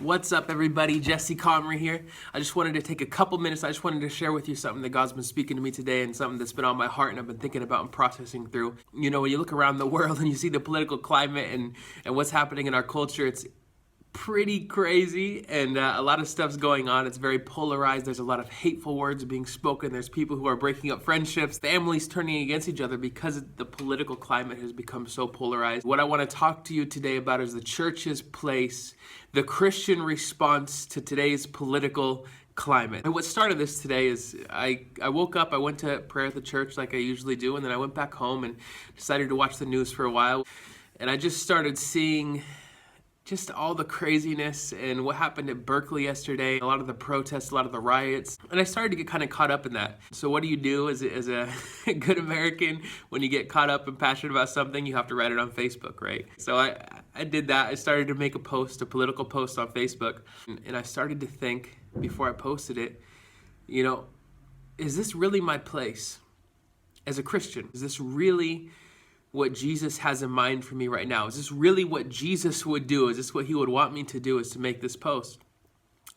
What's up, everybody? Jesse Comrie here. I just wanted to take a couple minutes. I just wanted to share with you something that God's been speaking to me today and something that's been on my heart and I've been thinking about and processing through. You know, when you look around the world and you see the political climate and what's happening in our culture, it's pretty crazy, and a lot of stuff's going on. It's very polarized. There's a lot of hateful words being spoken. There's people who are breaking up friendships, families turning against each other because the political climate has become so polarized. What I want to talk to you today about is the church's place, the Christian response to today's political climate. And what started this today is I woke up, I went to prayer at the church like I usually do, and then I went back home and decided to watch the news for a while. And I just started seeing just all the craziness and what happened at Berkeley yesterday, a lot of the protests, a lot of the riots, and I started to get kind of caught up in that. So what do you do as a good American when you get caught up and passionate about something? You have to write it on Facebook, right? So I did that. I started to make a political post on Facebook, and I started to think before I posted it, you know, is this really my place as a Christian? Is this really what Jesus has in mind for me right now? Is this really what Jesus would do? Is this what he would want me to do, is to make this post?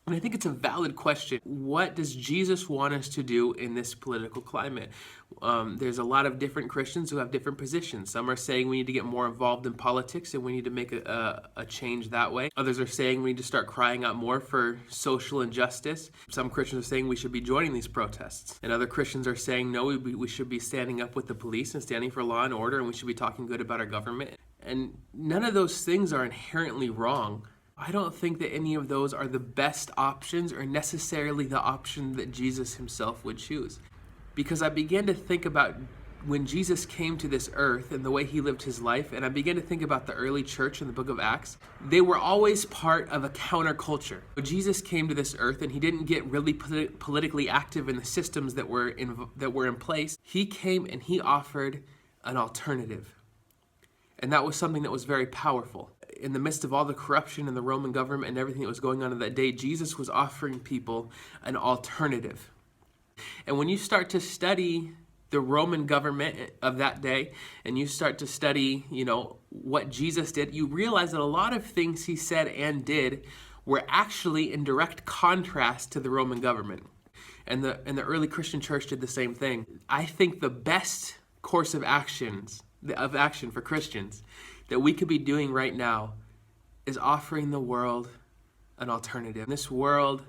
And I think it's a valid question. What does Jesus want us to do in this political climate? There's a lot of different Christians who have different positions. Some are saying we need to get more involved in politics and we need to make a change that way. Others are saying we need to start crying out more for social injustice. Some Christians are saying we should be joining these protests. And other Christians are saying, no, we should be standing up with the police and standing for law and order, and we should be talking good about our government. And none of those things are inherently wrong. I don't think that any of those are the best options or necessarily the option that Jesus himself would choose. Because I began to think about when Jesus came to this earth and the way he lived his life, and I began to think about the early church in the book of Acts. They were always part of a counterculture. When Jesus came to this earth and he didn't get really politically active in the systems that were in place, he came and he offered an alternative. And that was something that was very powerful. In the midst of all the corruption in the Roman government and everything that was going on in that day, Jesus was offering people an alternative. And when you start to study the Roman government of that day, and you start to study, you know, what Jesus did, you realize that a lot of things he said and did were actually in direct contrast to the Roman government. And the early Christian church did the same thing. I think the best course of action for Christians that we could be doing right now is offering the world an alternative. This world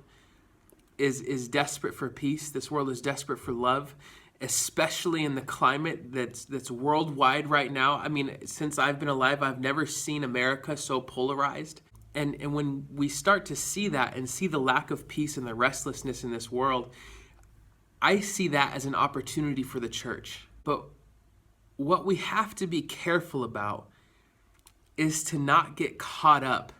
is desperate for peace. This world is desperate for love, especially in the climate that's worldwide right now. I mean, since I've been alive, I've never seen America so polarized. And when we start to see that and see the lack of peace and the restlessness in this world, I see that as an opportunity for the church. But what we have to be careful about is to not get caught up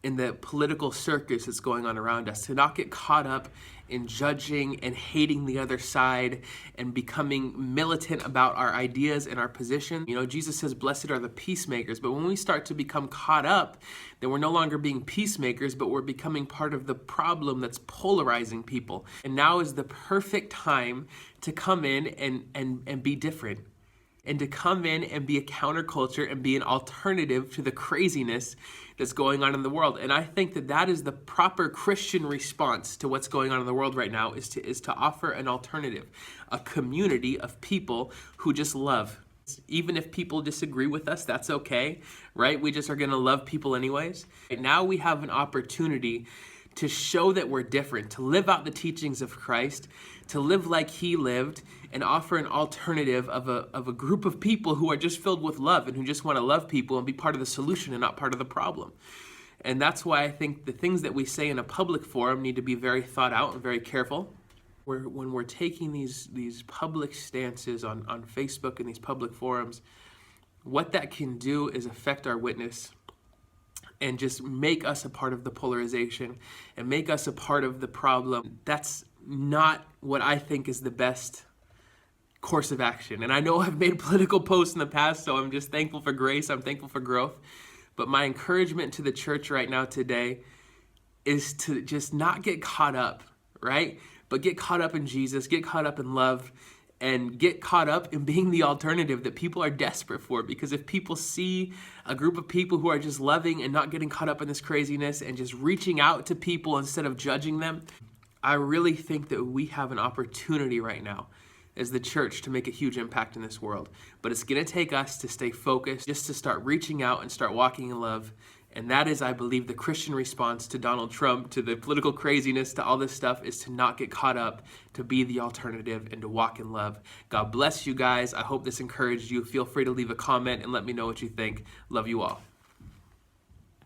in the political circus that's going on around us, to not get caught up in judging and hating the other side and becoming militant about our ideas and our position. You know, Jesus says, blessed are the peacemakers. But when we start to become caught up, then we're no longer being peacemakers, but we're becoming part of the problem that's polarizing people. And now is the perfect time to come in and be different, and to come in and be a counterculture and be an alternative to the craziness that's going on in the world. And I think that is the proper Christian response to what's going on in the world right now, is to offer an alternative, a community of people who just love. Even if people disagree with us, that's okay, right? We just are gonna love people anyways. And now we have an opportunity to show that we're different, to live out the teachings of Christ, to live like he lived, and offer an alternative of a group of people who are just filled with love and who just want to love people and be part of the solution and not part of the problem. And that's why I think the things that we say in a public forum need to be very thought out and very careful. When we're taking these public stances on Facebook and these public forums, what that can do is affect our witness and just make us a part of the polarization and make us a part of the problem. That's not what I think is the best course of action. And I know I've made political posts in the past, so I'm just thankful for grace. I'm thankful for growth. But my encouragement to the church right now today is to just not get caught up, right? But get caught up in Jesus, get caught up in love, and get caught up in being the alternative that people are desperate for. Because if people see a group of people who are just loving and not getting caught up in this craziness and just reaching out to people instead of judging them, I really think that we have an opportunity right now as the church to make a huge impact in this world. But it's going to take us to stay focused, just to start reaching out and start walking in love. And that is, I believe, the Christian response to Donald Trump, to the political craziness, to all this stuff, is to not get caught up, to be the alternative, and to walk in love. God bless you guys. I hope this encouraged you. Feel free to leave a comment and let me know what you think. Love you all.